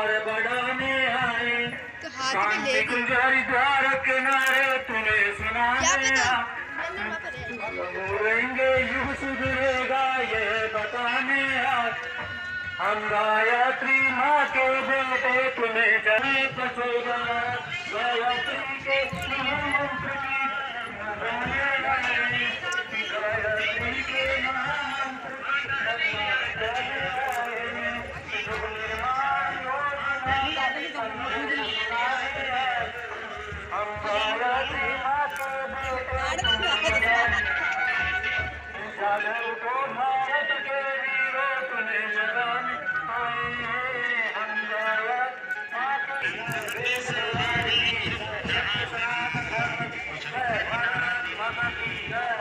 द्वार बढ़ाने आए, तो हाथ में ले शांति ली। गुलजारी द्वार किनारे तुम्हें क्या सुनाने पता रहेंगे, युग सुधरेगा ये बताने आए। हम गायत्री माँ के बेटे तुम्हें जने पसेगा, गायत्री के महामंत्र की गाने आए, गायत्री के महामंत्र की गाने आए। युग निर्माण योजना हम गायत्री माँ के बेटे जागर को भारत के वीरों तुम्हें जगाने आए हैं। हम गायत्री माँ के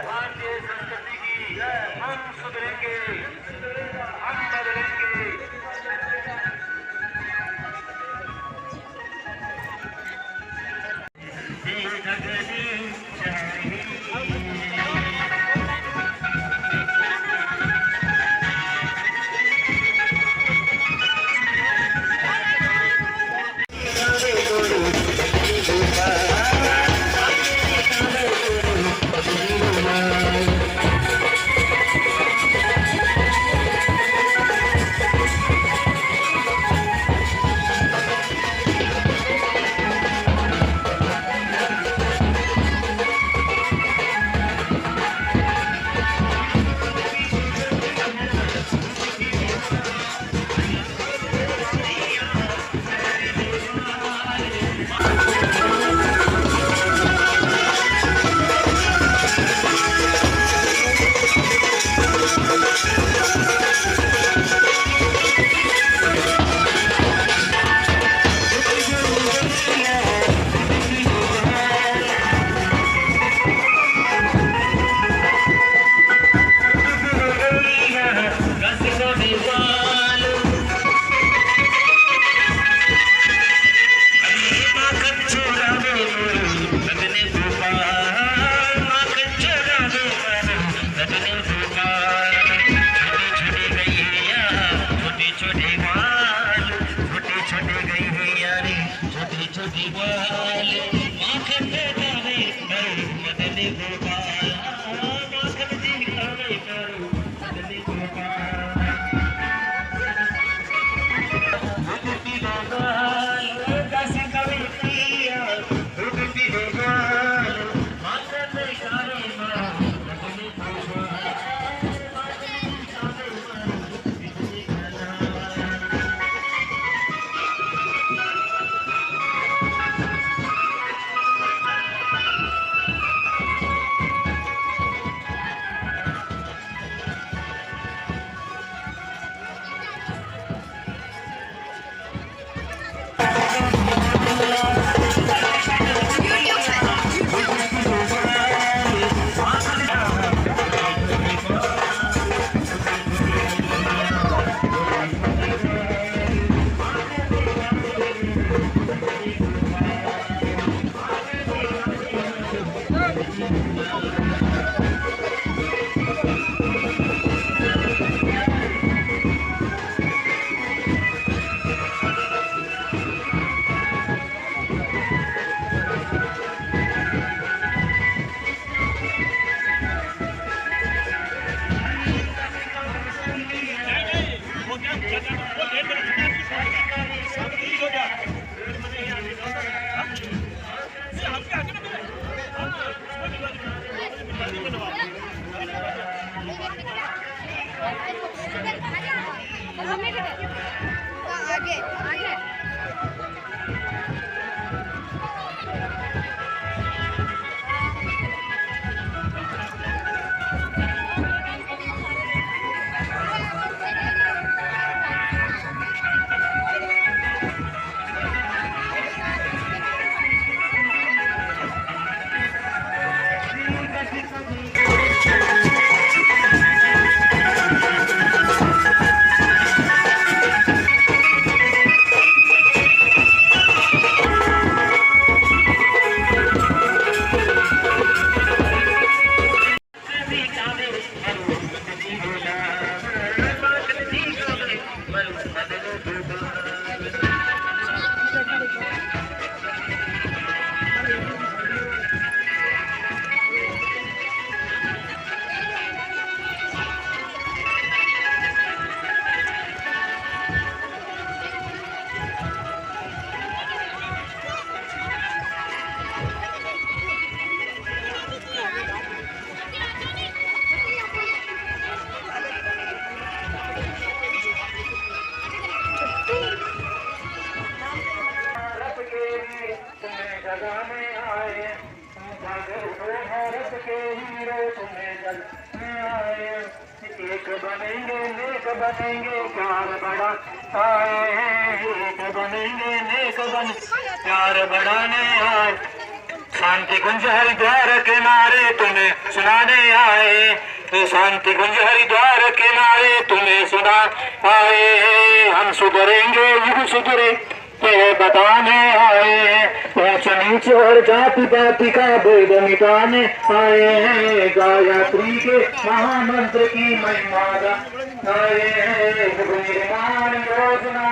भारतीय संस्कृति की हम सुधरेंगे, हम बदलेंगे। लगाने आए, जागर हो भारत के हीरो तुम्हें जलने आए। एक बनेंगे नेक बनेंगे प्यार बड़ा आए, एक बनेंगे नेक बन प्यार बढ़ाने आए। शांति कुंज हरिद्वार किनारे तुम्हें सुनाने आए, शांति कुंज हरिद्वार किनारे तुम्हें सुना आए। हम सुधरेंगे युग सुधरे ये बताने आए, ऊंच नीच और जाति पाति का भेद मिटाने आए। गायत्री के महामंत्र की महिमा आए, निर्माण योजना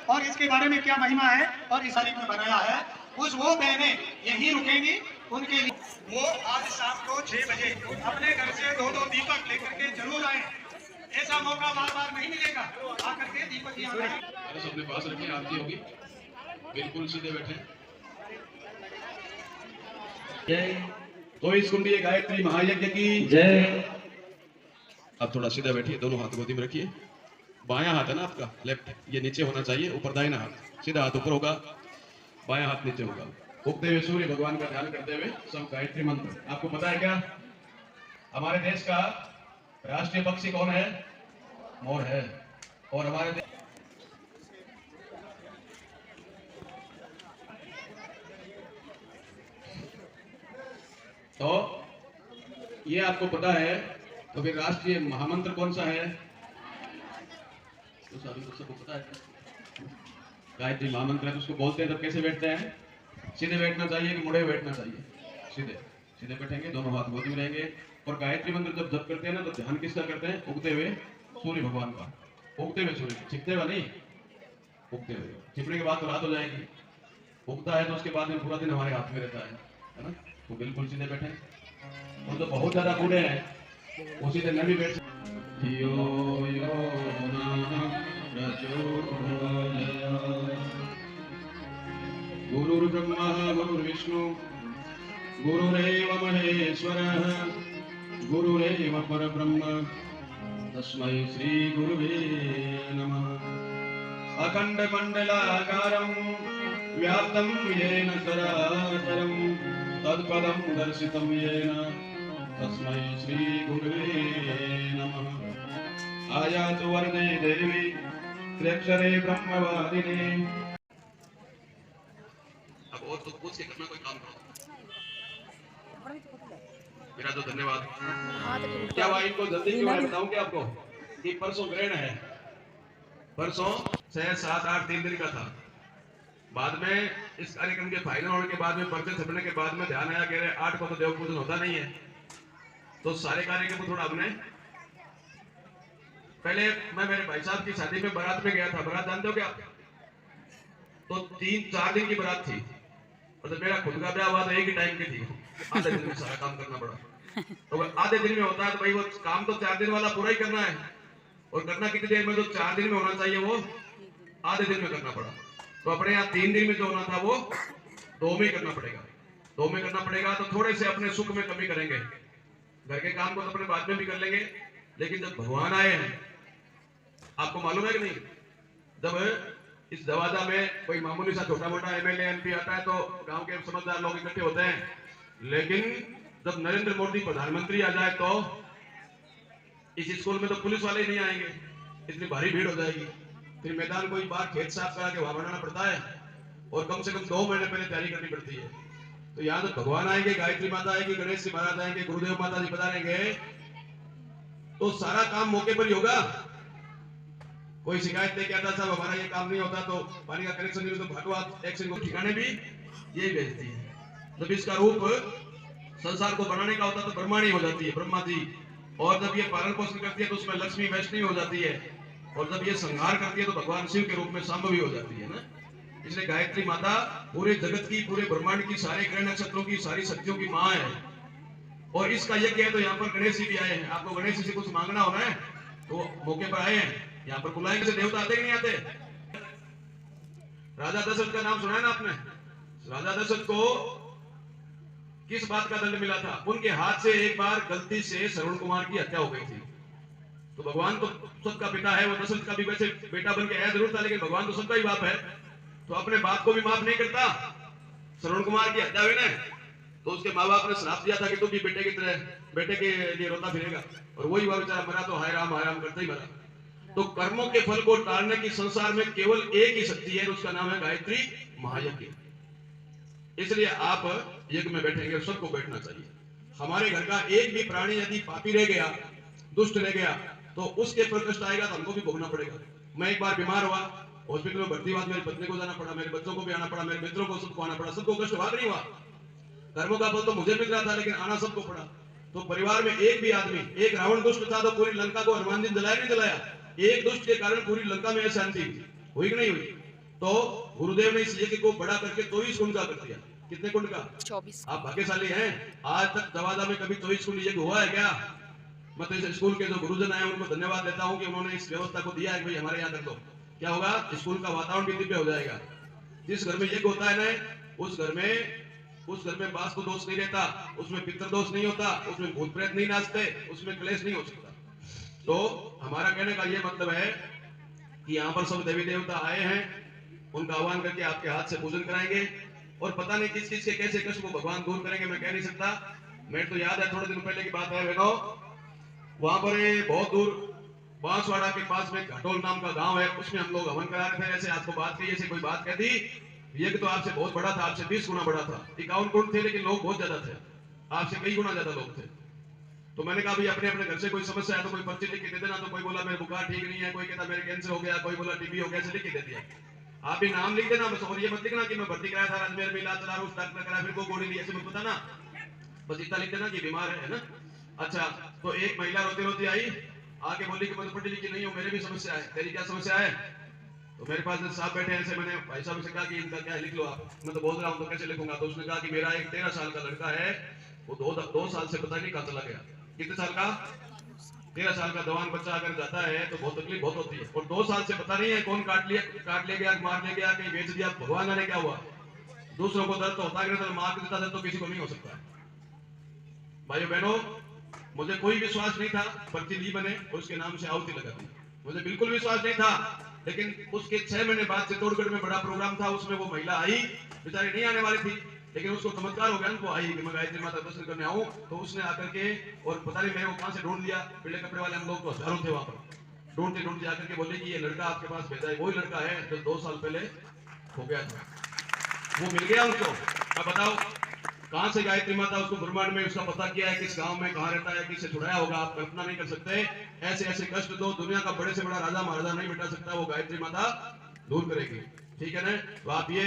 और इसके बारे में क्या महिमा है और इस शरीफ में बनाया है। उस वो बहनें यहीं रुकेंगी, उनके लिए वो आज शाम को 6 बजे अपने घर से 2-2 दीपक लेकर के जरूर आए। ऐसा मौका बार बार नहीं मिलेगा, आकर के दीपक यहाँ बस अपने पास रखिए, आरती होगी, बिल्कुल सीधे बैठे। जय। तो इस कुंडीय गायत्री महायज्ञ की जय। अब थोड़ा सीधा बैठिए, दोनों हाथ गोदी में रखिए। बायां हाथ है ना आपका, लेफ्ट, ये नीचे होना चाहिए, ऊपर दाहिना हाथ, सीधा हाथ ऊपर होगा, बायां हाथ नीचे होगा। उगते हुए सूर्य भगवान का ध्यान करते हुए सब गायत्री मंत्र। आपको पता है क्या, हमारे देश का राष्ट्रीय पक्षी कौन है? मोर है। और हमारे तो ये आपको पता है, तो फिर राष्ट्रीय महामंत्र कौन सा है? तो सबको पता है गायत्री महामंत्र है। तो उसको बोलते हैं तब कैसे बैठते हैं? सीधे बैठना चाहिए कि मुड़े बैठना चाहिए? सीधे। सीधे बैठेंगे, दोनों हाथ गोदी में रहेंगे। और गायत्री मंत्र जब जप करते हैं ना, तो ध्यान किसका करते हैं? उगते हुए सूर्य भगवान का। उगते हुए सूर्य, छिपते हुए नहीं, उगते हुए। छिपने के बाद तो रात हो जाएगी, उगता है तो उसके बाद में पूरा दिन हमारे हाथ में रहता है ना। तो बिल्कुल सीधे बैठे। और तो बहुत ज्यादा बूढ़े हैं, वो सीधे न भी बैठ। गुरुर्ब्रह्मा गुरुर्विष्णु गुरुरेव महेश्वरः गुरुरेव परब्रह्म तस्मै श्री गुरुवे नमः। अखंड मंडलाकारं व्याप्तं येन चराचरं तत्पदं दर्शितं येन तस्मै श्री गुरुवे नमः। आयातु वरदे देवी त्र्यक्षरे ब्रह्मवादिने। अब और तो पूछ के करना कोई काम करो। मेरा तो धन्यवाद। क्या भाई इनको जल्दी क्यों मैं बताऊं क्या आपको कि परसों ग्रहण है, परसों 6, 7, 8 3 दिन का था। बाद में इस कार्यक्रम के फाइनल होने के बाद में, पर्चे छपने के बाद में ध्यान आया कि 8 को तो देव पूजन होता नहीं है। तो सारे कार्यक्रम को थोड़ा हमने पहले, मैं मेरे भाई साहब की शादी में बारात में गया था। बारात जानते हो क्या? तो 3-4 दिन की बारात थी, और तो मेरा खुद का ब्याह हुआ तो एक ही टाइम की थी। आधे दिन में सारा काम करना पड़ा। तो आधे दिन में होता है तो भाई वो काम तो 4 दिन वाला पूरा ही करना है, और करना कितनी देर में? जो 4 दिन में होना चाहिए वो आधे दिन में करना पड़ा। तो अपने यहाँ 3 दिन में जो होना था वो 2 में करना पड़ेगा। 2 में करना पड़ेगा तो थोड़े से अपने सुख में कमी करेंगे। घर के काम को तो अपने बाद में भी कर लेंगे, लेकिन जब भगवान आए हैं, आपको मालूम है कि नहीं, जब इस दरवाजा में कोई मामूली सा छोटा मोटा एमएलए एमपी आता है तो गांव के समझदार लोग इकट्ठे होते हैं, लेकिन जब नरेंद्र मोदी प्रधानमंत्री आ जाए तो इस स्कूल में तो पुलिस वाले नहीं आएंगे, इतनी भारी भीड़ हो जाएगी। फिर मैदान कोई बाहर खेत साफ करा के वहां बनाना पड़ता है, और कम से कम 2 महीने पहले तैयारी करनी पड़ती है। तो यहाँ तो भगवान आएंगे, गायत्री माता आएगी, गणेश जी महाराज आएंगे, गुरुदेव माता जी पधारेंगे, तो सारा काम मौके पर ही होगा। कोई शिकायत लेके आता साहब हमारा ये काम नहीं होता, तो पानी का कनेक्शन नहीं, तो भागवत एक्शन को ठिकाने भी यही भेजती है। जब इसका रूप संसार को बनाने का होता तो ब्रह्माणी हो जाती है, ब्रह्मा जी। और जब ये पालन पोषण करती है तो उसमें लक्ष्मी वैष्णवी हो जाती है, और जब ये संहार करती है तो भगवान शिव के रूप में शांभवी हो जाती है ना। इसलिए गायत्री माता पूरे जगत की, पूरे ब्रह्मांड की, सारे ग्रह नक्षत्रों की, सारी शक्तियों की माँ है। और इसका यज्ञ है तो यहाँ पर गणेश जी भी आए हैं। आपको गणेश जी से कुछ मांगना होना है तो मौके पर आए हैं, यहाँ पर बुलाएंगे से देवता आते कि नहीं आते। राजा दशरथ का नाम सुना है ना आपने। राजा दशरथ को किस बात का दंड मिला था? उनके हाथ से एक बार गलती से श्रवण कुमार की हत्या हो गई थी। तो भगवान तो सबका पिता है, वो दशरथ का भी वैसे बेटा बन के आया जरूर था, लेकिन भगवान तो सबका ही बाप है, तो अपने बाप को भी माफ नहीं करता। श्रवण कुमार की हत्या हुई ना, तो उसके माँ बाप ने श्राप दिया था कि तू भी बेटे की तरह बेटे के लिए रोता फिरेगा, और वही हुआ, बेचारा मरा तो हाय राम करते ही मरा। तो कर्मों के फल को टालने की संसार में केवल एक ही शक्ति है, उसका नाम है गायत्री महायज्ञ। इसलिए आप यज्ञ में बैठेंगे, सबको बैठना चाहिए। हमारे घर का एक भी प्राणी यदि पापी रह गया, दुष्ट रह गया, तो उसके पर कष्ट आएगा तो हमको भी भोगना पड़ेगा। मैं एक बार बीमार हुआ, हॉस्पिटल में भर्ती हुआ, मेरी पत्नी को जाना पड़ा, मेरे बच्चों को भी आना पड़ा, मेरे मित्रों को सबको आना पड़ा, सबको कष्ट भाग नहीं हुआ। कर्मों का फल तो मुझे मिल रहा था, लेकिन आना सबको पड़ा। तो परिवार में एक भी आदमी, एक रावण दुष्ट था तो पूरी लंका को हनुमान जी ने जलाया नहीं जलाया? एक दुष्ट के कारण पूरी लंका में अशांति हुई कि नहीं हुई? तो गुरुदेव ने इस यज्ञ को बड़ा करके 24 कुंड का कर दिया। कितने कुंड का? 24। आप भाग्यशाली हैं, आज तक जवादा में कभी 24 कुंड यज्ञ हुआ है क्या? मैं तो इस स्कूल के जो गुरुजन आए उनको धन्यवाद देता हूं कि उन्होंने इस व्यवस्था को दिया है। भाई हमारे यहाँ कर दो, क्या होगा? स्कूल का वातावरण भी दिव्य हो जाएगा। जिस घर में यज्ञ होता है ना, उस घर में वास्तु दोष नहीं रहता, उसमें पितृ दोष नहीं होता, उसमें भूत प्रेत नहीं नाचते, उसमें क्लेश नहीं हो सकता। तो हमारा कहने का यह मतलब है कि यहाँ पर सब देवी देवता आए हैं, उनका आह्वान करके आपके हाथ से पूजन कराएंगे, और पता नहीं किस किस के कैसे कष्ट को भगवान दूर करेंगे, मैं कह नहीं सकता। मेरे तो याद है थोड़े दिन पहले की बात है बहनों, वहां पर बहुत दूर बांसवाड़ा के पास में घटोल नाम का गांव है, उसमें हम लोग हवन करा रहे थे। ऐसे आपको बात कही, ऐसे कोई बात कह दी, यज्ञ तो आपसे बहुत बड़ा था, आपसे 20 गुना बड़ा था। 51 कुंड थे, लेकिन लोग बहुत ज्यादा थे, आपसे कई गुना ज्यादा लोग थे। तो मैंने कहा भाई अपने अपने घर से कोई समस्या है तो कोई पर्ची लिख के दे देना। तो कोई बोला मेरे बुखार ठीक नहीं है, कोई कहता मेरे कैंसर हो गया, कोई बोला टीबी हो गया, ऐसे लिख के दे दिया। आप भी नाम लिख देना बस, और ये मत लिखना कि मैं भर्ती कराया था राजमेर में, इलाज चला रहा हूं, डॉक्टर कराया, फिर को गोली ली, ऐसे मत बताना। बस इतना लिख देना कि बीमार है ना। अच्छा, तो एक महिला रोती रोती आई, आके बोली कि मैं तो पढ़ी लिखी नहीं हूँ, मेरे भी समस्या है। तेरी क्या समस्या है? तो मेरे पास साहब बैठे ऐसे, मैंने भाई साहब से कहा कि इनका क्या है, लिख लो आप। मैं तो बोल रहा हूँ तो कैसे लिखूंगा? तो उसने कहा कि मेरा एक 13 साल का लड़का है, वो 2 साल से पता नहीं कहाँ चला गया। कितने साल का? 13 साल का जवान बच्चा अगर जाता है तो बहुत तकलीफ बहुत होती है, और 2 साल से पता नहीं है कौन काट ले गया, मार ले गया, कहीं बेच दिया, भगवान जाने क्या हुआ। दूसरों को दर्द तो होता है, तो मार के देता दर्द तो किसी को नहीं हो सकता है। भाइयों बहनों, मुझे कोई विश्वास नहीं था, पर्ची ली मैंने और उसके नाम से आहुति लगा दी। मुझे बिल्कुल विश्वास नहीं था, लेकिन उसके 6 महीने बाद चित्तौड़गढ़ में बड़ा प्रोग्राम था, उसमें वो महिला आई, बेचारी नहीं आने वाली थी, लेकिन उसको चमत्कार हो गया, वो आई कि मैं गायत्री माता दर्शन करने आऊं। तो उसने आकर के, और पता नहीं मेरे को कहां से ढूंढ लिया, पीले कपड़े वाले हम लोग तो हजारों थे वहां पर, ढूंढते ढूंढते आकर के बोले कि ये लड़का आपके पास भेजा है, वही लड़का है जो 2 साल पहले हो गया था, वो मिल गया उनको। अब बताओ कहां से गायत्री माता उसको ब्रह्मांड में उसका पता किया है, किस गांव में कहां रहता है, किससे छुड़ाया होगा, आप कल्पना नहीं कर सकते। ऐसे ऐसे कष्ट तो दुनिया का बड़े से बड़ा राजा महाराजा नहीं मिटा सकता, वो गायत्री माता दूर करेगी। ठीक है ना? तो आप ये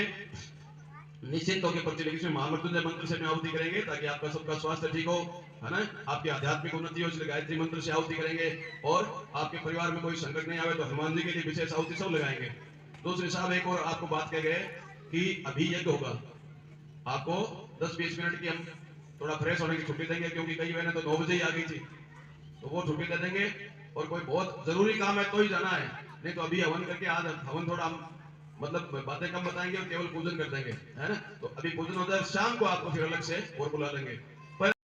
निश्चिंत होकर पर्ची लिखिए, महामृत्युंजय मंत्र से आहुति करेंगे ताकि आपका सबका स्वास्थ्य ठीक हो, है ना, आपकी आध्यात्मिक उन्नति हो, इसलिए गायत्री मंत्र से आहुति करेंगे। और आपके परिवार में कोई संकट नहीं आवे तो हनुमान जी के लिए विशेष आहुति सब लगाएंगे। दूसरे साहब एक और आपको बात कह गए कि अभी यज्ञ होगा, आपको 10-20 मिनट की हम थोड़ा फ्रेश होने की छुट्टी देंगे, क्योंकि कई बहनें तो 9 बजे ही आ गई थी, तो वो छुट्टी दे देंगे। और कोई बहुत जरूरी काम है तो ही जाना है, नहीं तो अभी हवन करके आज हवन थोड़ा हम मतलब बातें कम बताएंगे और केवल पूजन कर देंगे, है ना। तो अभी पूजन हो जाए, शाम को आपको फिर अलग से और बुला लेंगे।